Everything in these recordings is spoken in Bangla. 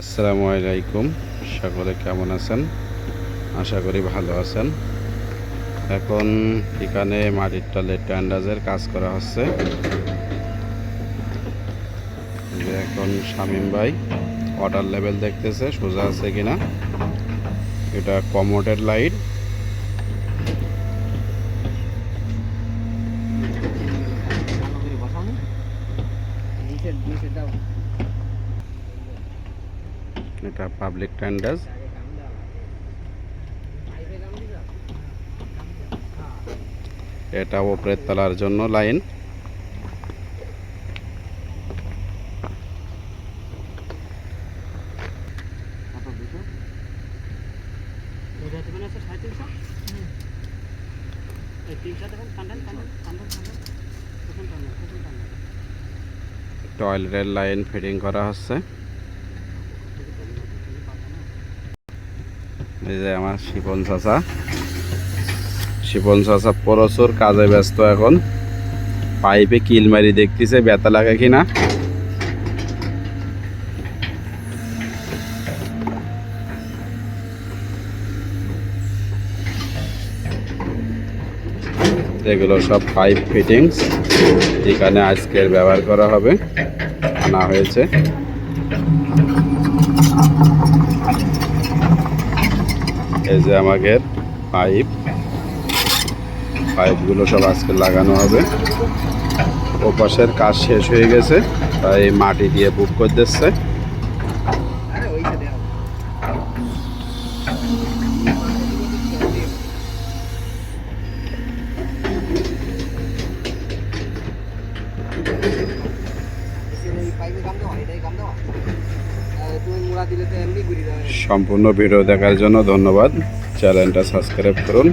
আসসালামু আলাইকুম, সকলে কেমন আছেন? আশা করি ভালো আছেন। এখন এখানে মাটির টলে ট্যান্ডাজের কাজ করা হচ্ছে। এখন শামীম ভাই ওয়াটার লেভেল দেখতেছে সোজা আছে কিনা। এটা কমোডের লাইট। এটা পাবলিক ট্যান্ডাজ। এটা উপরের তলার জন্য লাইন। টয়লেটের লাইন ফিটিং করা হচ্ছে। এই যে আমার শিপন চাচা প্রচুর কাজে ব্যস্ত। এখন পাইপে কিল মারি দেখতেছে ব্যথা লাগে কিনা। এগুলো সব পাইপ ফিটিংস এখানে আজকের ব্যবহার করা হবে, আনা হয়েছে। এই যে আমাদের পাইপগুলো সব আজকে লাগানো হবে। ওপাশের কাজ শেষ হয়ে গেছে, তাই মাটি দিয়ে বুক করে দিচ্ছে। সম্পূর্ণ ভিডিও দেখার জন্য ধন্যবাদ। চ্যানেলটা সাবস্ক্রাইব করুন,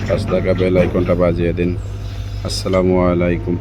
পাশে থাকা বেল আইকনটা বাজিয়ে দিন। আসসালামু আলাইকুম।